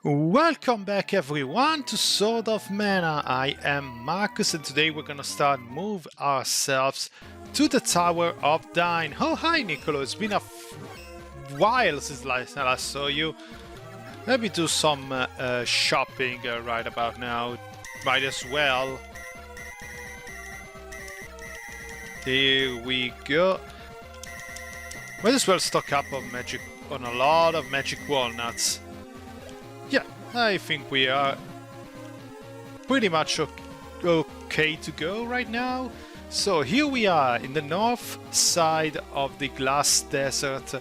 Welcome back everyone to Sword of Mana. I am Marcus and today we're gonna start move ourselves to the Tower of Dine. Oh hi Nicolo, it's been a while since last saw you. Maybe do some shopping right about now. Might as well. Here we go. Might as well stock up on a lot of magic walnuts. Yeah, I think we are pretty much okay to go right now. So here we are in the north side of the glass desert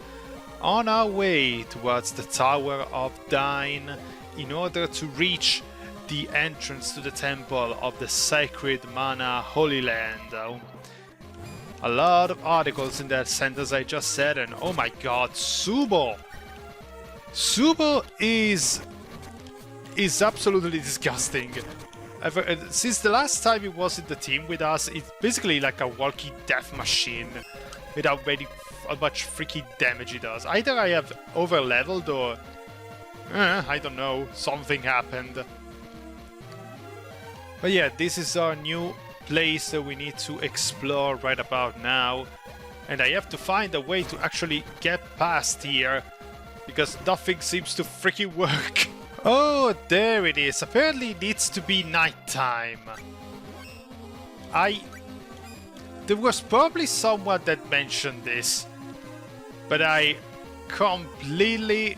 on our way towards the Tower of Dine in order to reach the entrance to the temple of the sacred Mana Holy Land. A lot of articles in that sentence I just said, and oh my god, Subo! Subo is absolutely disgusting. Since the last time he was in the team with us, it's basically like a walking death machine without how much freaking damage he does. Either I have over-leveled or I don't know, something happened. But yeah, this is our new place that we need to explore right about now. And I have to find a way to actually get past here, because nothing seems to freaking work. Oh, there it is. Apparently it needs to be nighttime. There was probably someone that mentioned this, but I completely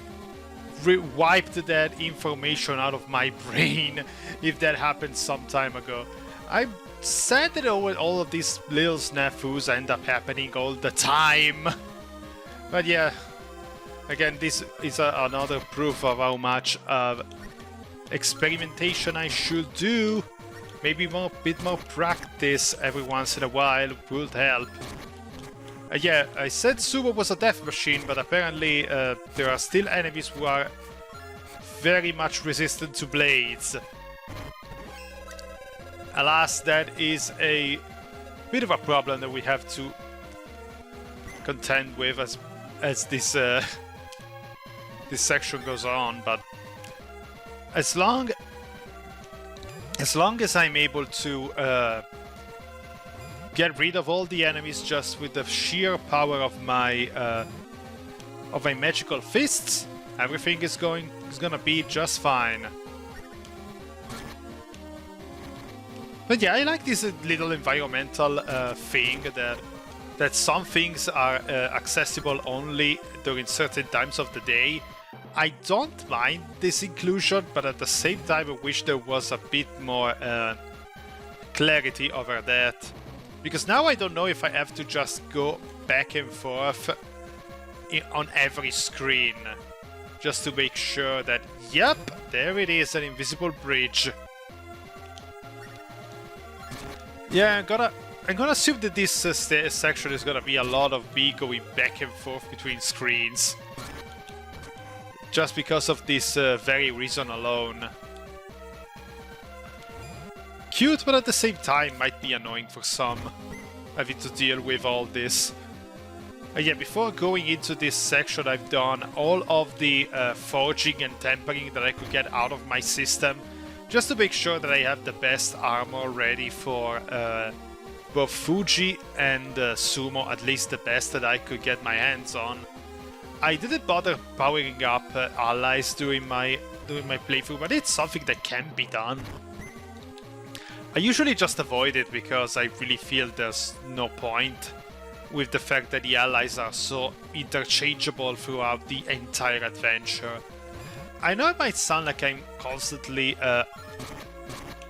wiped that information out of my brain if that happened some time ago. I'm sad that all of these little snafus end up happening all the time. But yeah. Again, this is another proof of how much experimentation I should do. Maybe a bit more practice every once in a while would help. Yeah, I said Subo was a death machine, but apparently there are still enemies who are very much resistant to blades. Alas, that is a bit of a problem that we have to contend with as this this section goes on, but as long as I'm able to get rid of all the enemies just with the sheer power of my magical fists, everything is gonna be just fine. But yeah, I like this little environmental thing that some things are accessible only during certain times of the day. I don't mind this inclusion, but at the same time I wish there was a bit more clarity over that. Because now I don't know if I have to just go back and forth on every screen, just to make sure that, yep, there it is, an invisible bridge. Yeah, I'm gonna assume that this section is gonna be a lot of me going back and forth between screens. Just because of this very reason alone. Cute, but at the same time might be annoying for some, having to deal with all this. Yeah, before going into this section, I've done all of the forging and tempering that I could get out of my system, just to make sure that I have the best armor ready for both Fuji and Sumo, at least the best that I could get my hands on. I didn't bother powering up allies during my playthrough, but it's something that can be done. I usually just avoid it because I really feel there's no point with the fact that the allies are so interchangeable throughout the entire adventure. I know it might sound like I'm constantly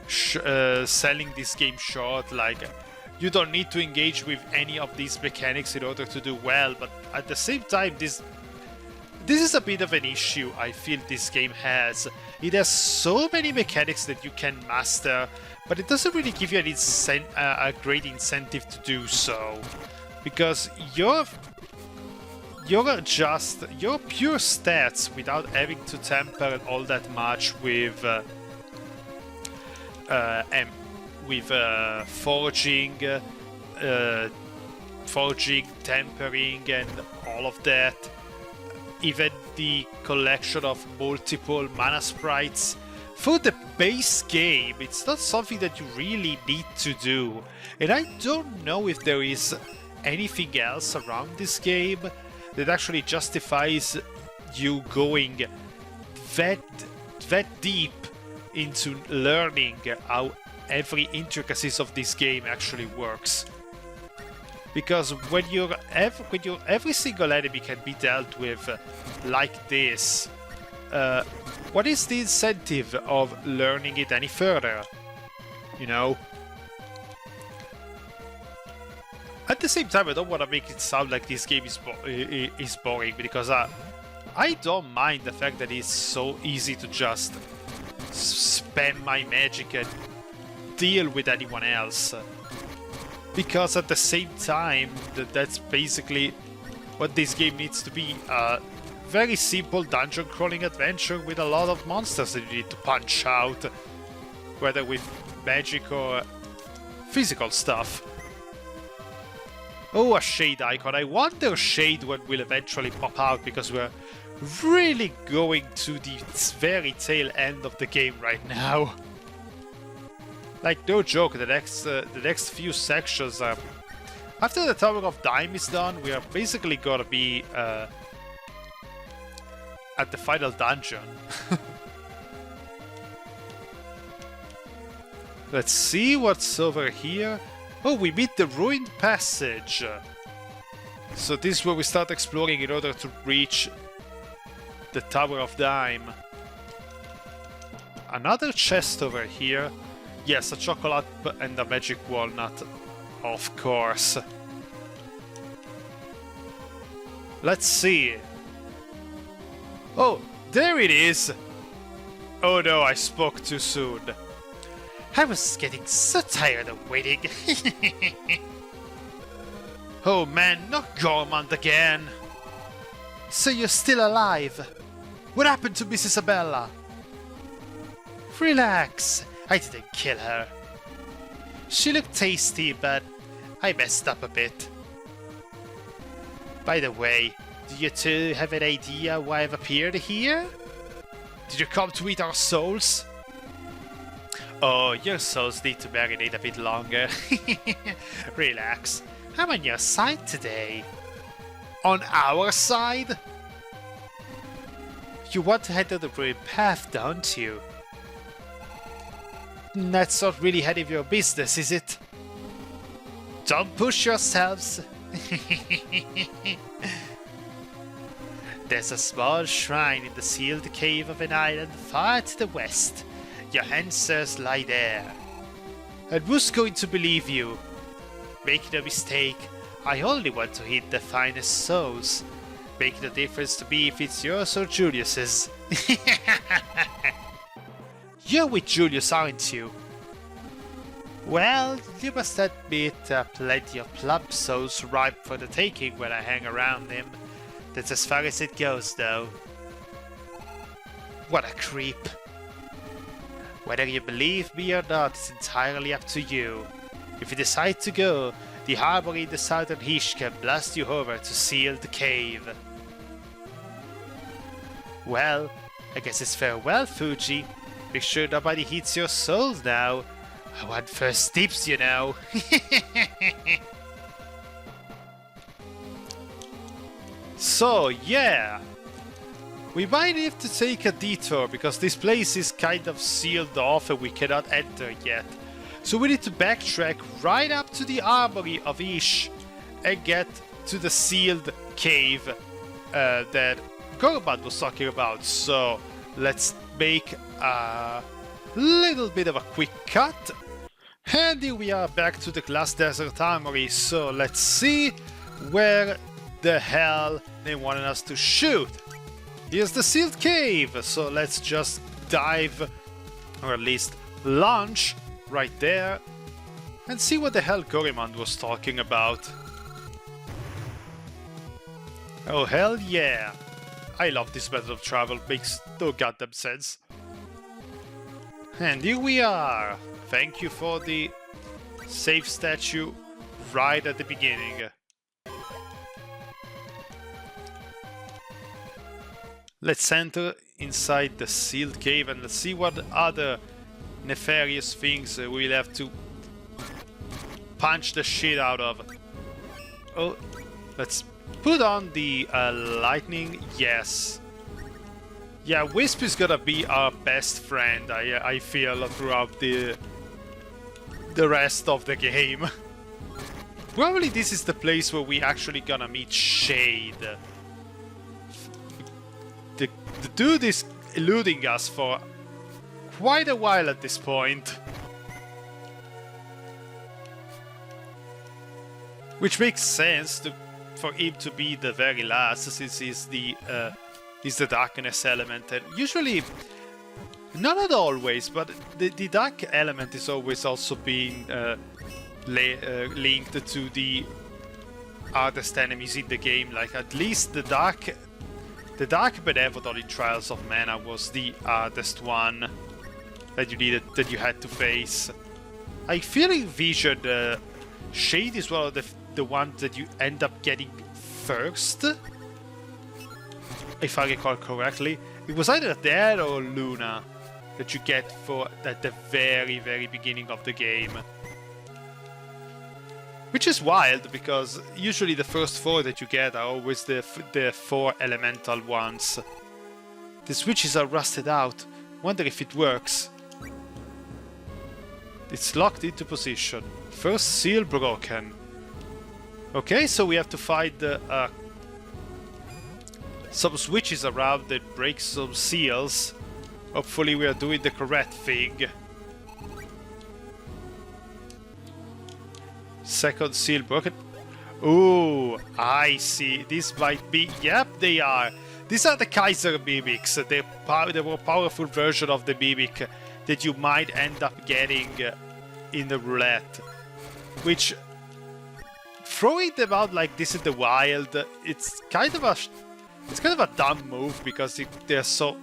selling this game short, like you don't need to engage with any of these mechanics in order to do well, but at the same time this is a bit of an issue I feel this game has. It has so many mechanics that you can master, but it doesn't really give you a great incentive to do so, because your pure stats, without having to temper all that much with forging, tempering, and all of that, even the collection of multiple mana sprites. For the base game, it's not something that you really need to do. And I don't know if there is anything else around this game that actually justifies you going that deep into learning how every intricacies of this game actually works. Because when every single enemy can be dealt with like this, what is the incentive of learning it any further? You know? At the same time, I don't want to make it sound like this game is boring, because I don't mind the fact that it's so easy to just spam my magic and deal with anyone else. Because at the same time, that's basically what this game needs to be. A very simple dungeon crawling adventure with a lot of monsters that you need to punch out, whether with magic or physical stuff. Oh, a shade icon. I wonder shade when will eventually pop out, because we're really going to the very tail end of the game right now. Like, no joke, the next few sections are... After the Tower of Dime is done, we are basically gonna be at the final dungeon. Let's see what's over here. Oh, we meet the Ruined Passage. So this is where we start exploring in order to reach the Tower of Dime. Another chest over here. Yes, a chocolate and a magic walnut, of course. Let's see. Oh, there it is! Oh no, I spoke too soon. I was getting so tired of waiting. Oh man, not Gormand again! So you're still alive? What happened to Miss Isabella? Relax, I didn't kill her. She looked tasty, but I messed up a bit. By the way, do you two have an idea why I've appeared here? Did you come to eat our souls? Oh, your souls need to marinate a bit longer. Relax, I'm on your side today. On our side? You want to head to the ruined path, don't you? That's not really any of your business, is it? Don't push yourselves. There's a small shrine in the sealed cave of an island far to the west. Your answers lie there. And who's going to believe you? Make no mistake, I only want to hit the finest souls. Make no difference to me if it's yours or Julius's. You're with Julius, aren't you? Well, you must admit plenty of plump souls ripe for the taking when I hang around him. That's as far as it goes, though. What a creep. Whether you believe me or not is entirely up to you. If you decide to go, the harbor in the southern Hish can blast you over to seal the cave. Well, I guess it's farewell, Fuji. Make sure nobody hits your soul now. I want first tips, you know. So, yeah. We might have to take a detour because this place is kind of sealed off and we cannot enter yet. So we need to backtrack right up to the armory of Ish and get to the sealed cave that Gormand was talking about. So let's make a little bit of a quick cut. And here we are back to the Glass Desert Armory. So let's see where the hell they wanted us to shoot. Here's the sealed cave. So let's just dive, or at least launch right there and see what the hell Gormand was talking about. Oh hell yeah! I love this method of travel, makes no goddamn sense. And here we are! Thank you for the save statue right at the beginning. Let's enter inside the sealed cave and let's see what other nefarious things we'll have to punch the shit out of. Oh, let's put on the lightning. Yes. Yeah, Wisp is gonna be our best friend, I feel, throughout the rest of the game. Probably this is the place where we actually gonna meet Shade. The dude is eluding us for quite a while at this point. Which makes sense for him to be the very last, since he's the darkness element. And usually, not always, but the dark element is always also being linked to the hardest enemies in the game. Like at least the dark benevolent in Trials of Mana was the hardest one that you had to face. I feel in Vision, Shade is one of the ones that you end up getting first, if I recall correctly. It was either there or Luna that you get at the very, very beginning of the game. Which is wild, because usually the first 4 that you get are always the 4 elemental ones. The switches are rusted out. Wonder if it works. It's locked into position. First seal broken. Okay, so we have to find some switches around that break some seals. Hopefully we are doing the correct thing. Second seal broken. Ooh, I see. This might be... Yep, they are. These are the Kaiser mimics. The more powerful version of the mimic that you might end up getting in the roulette. Which, throwing them out like this in the wild, it's kind of a dumb move, because they're so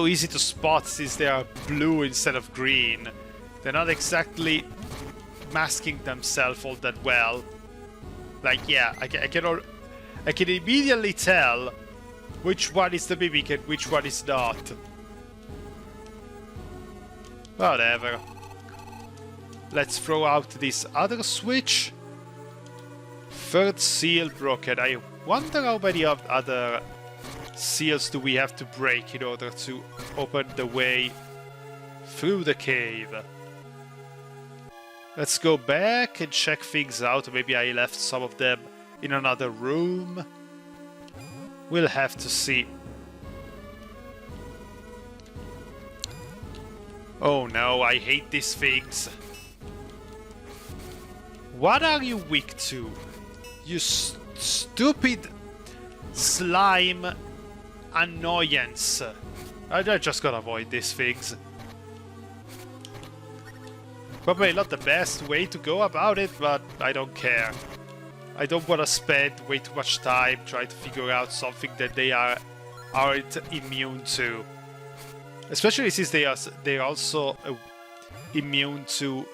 easy to spot since they are blue instead of green. They're not exactly masking themselves all that well. Like, yeah, I can immediately tell which one is the mimic and which one is not. Whatever. Let's throw out this other switch. Third seal broken. I wonder how many other seals do we have to break in order to open the way through the cave. Let's go back and check things out. Maybe I left some of them in another room. We'll have to see. Oh no, I hate these things. What are you weak to? You stupid slime annoyance. I'm just gonna avoid these things. Probably not the best way to go about it, but I don't care. I don't want to spend way too much time trying to figure out something that they aren't immune to. Especially since they're also immune to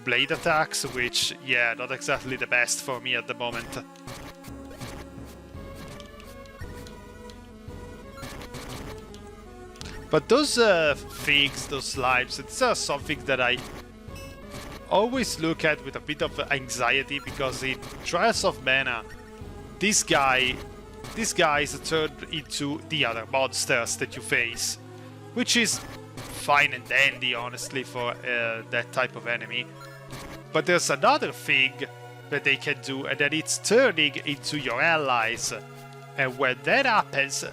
blade attacks, which, yeah, not exactly the best for me at the moment. But those things, those slimes, these are something that I always look at with a bit of anxiety, because in Trials of Mana, these guys turn into the other monsters that you face, which is fine and dandy, honestly, for that type of enemy. But there's another thing that they can do, and that it's turning into your allies. And when that happens,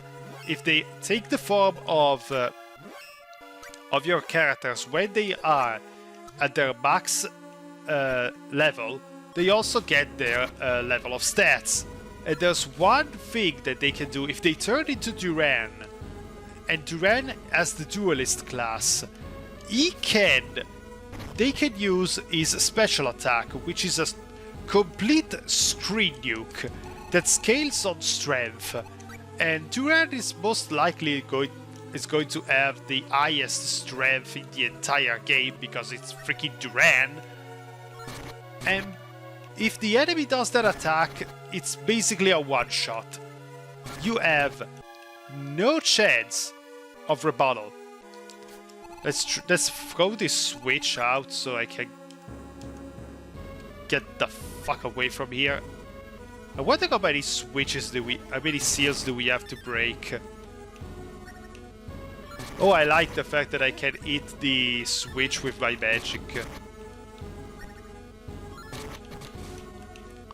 if they take the form of your characters when they are at their max level, they also get their level of stats. And there's one thing that they can do if they turn into Duran, and Duran as the duelist class, they can use his special attack, which is a complete screen nuke that scales on strength. And Duran is most likely going to have the highest strength in the entire game, because it's freaking Duran. And if the enemy does that attack, it's basically a one-shot. You have no chance of rebuttal. Let's throw this switch out so I can get the fuck away from here. I wonder how many switches how many seals do we have to break? Oh, I like the fact that I can hit the switch with my magic.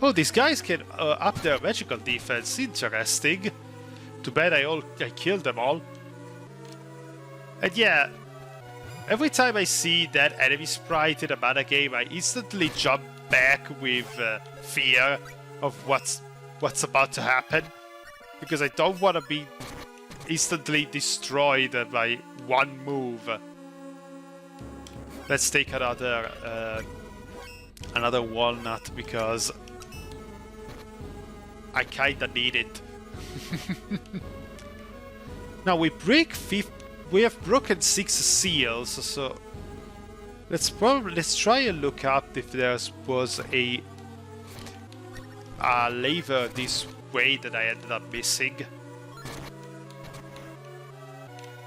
Oh, these guys can up their magical defense. Interesting. Too bad I killed them all. And yeah, every time I see that enemy sprite in a mana game, I instantly jump back with fear of what's about to happen, because I don't want to be instantly destroyed by one move. Let's take another walnut because I kinda need it. Now we have broken 6 seals, so let's try and look up if there was a lever this way that I ended up missing.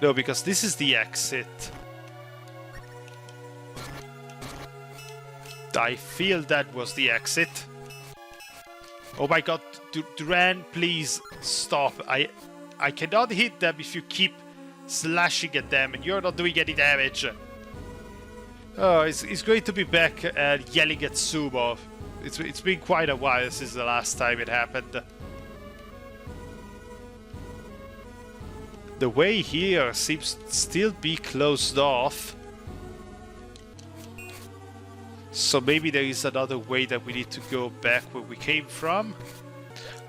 No, because this is the exit. I feel that was the exit. Oh my god, Duran, please stop. I cannot hit them if you keep slashing at them and you're not doing any damage. Oh, it's great to be back and yelling at Sumo. It's been quite a while since the last time it happened. The way here seems to still be closed off. So maybe there is another way that we need to go back where we came from.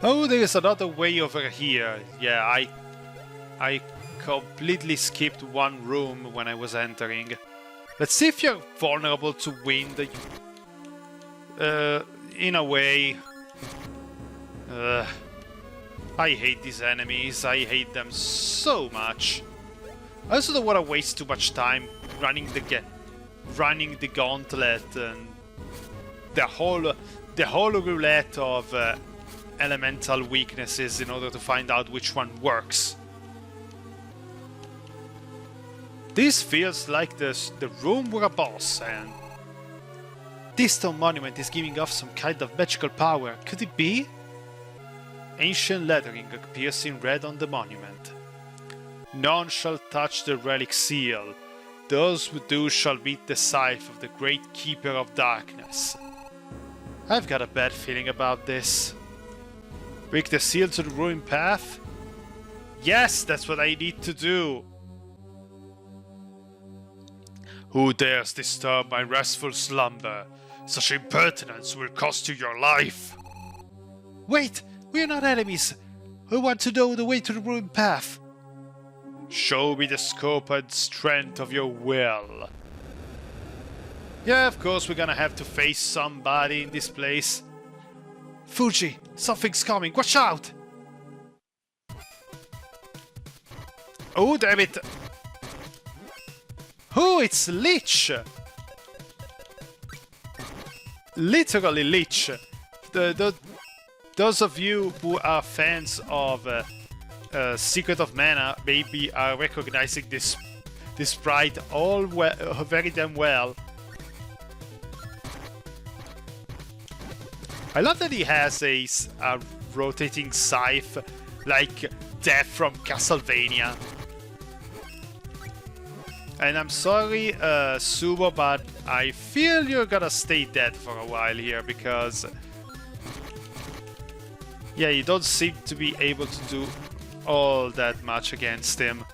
Oh, there is another way over here. Yeah, I completely skipped one room when I was entering. Let's see if you're vulnerable to wind. In a way. I hate these enemies. I hate them so much. I also don't want to waste too much time running the gauntlet and the whole roulette of elemental weaknesses in order to find out which one works. This feels like the room we're a boss, and this stone monument is giving off some kind of magical power. Could it be? Ancient lettering appears in red on the monument. None shall touch the relic seal. Those who do shall meet the scythe of the great Keeper of Darkness. I've got a bad feeling about this. Break the seal to the ruined path? Yes, that's what I need to do. Who dares disturb my restful slumber? Such impertinence will cost you your life. Wait, we are not enemies. I want to know the way to the ruined path. Show me the scope and strength of your will. Yeah, of course we're gonna have to face somebody in this place. Fuji, something's coming, watch out! Oh, damn it! Oh, it's Lich! Literally Lich. Those of you who are fans of Secret of Mana maybe are recognizing this sprite very damn well. I love that he has a rotating scythe like Death from Castlevania. And I'm sorry, Sumo, but I feel you're gonna stay dead for a while here because... yeah, you don't seem to be able to do all that much against him.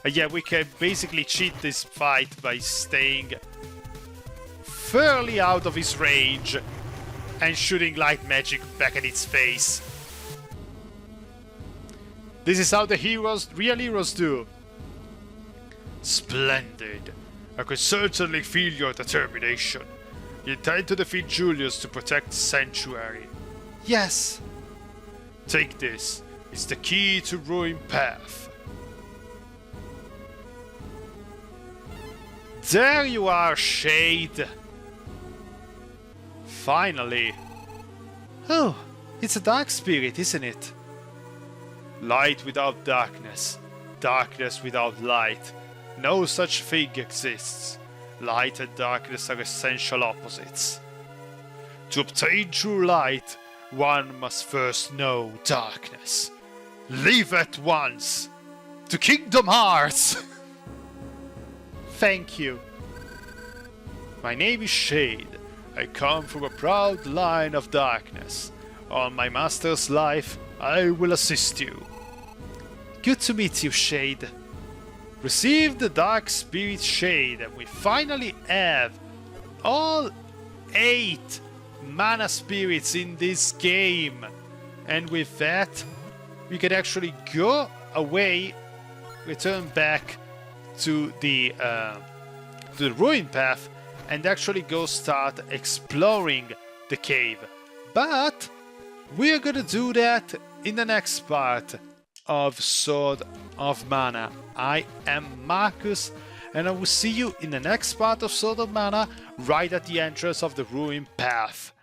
Yeah, we can basically cheat this fight by staying fairly out of his range and shooting light magic back at its face. This is how the real heroes do. Splendid. I could certainly feel your determination. You intend to defeat Julius to protect the Sanctuary. Yes. Take this. It's the key to Ruin Path. There you are, Shade. Finally. Oh, it's a dark spirit, isn't it? Light without darkness, darkness without light. No such thing exists. Light and darkness are essential opposites. To obtain true light, one must first know darkness. Leave at once to Kingdom Hearts! Thank you. My name is Shade. I come from a proud line of darkness. On my master's life, I will assist you. Good to meet you, Shade. Receive the Dark Spirit Shade, and we finally have all 8 mana spirits in this game. And with that, we can actually go away, return back to the ruin path, and actually go start exploring the cave. But we're gonna do that in the next part of Sword of Mana. I am Markus, and I will see you in the next part of Sword of Mana, right at the entrance of the ruin path.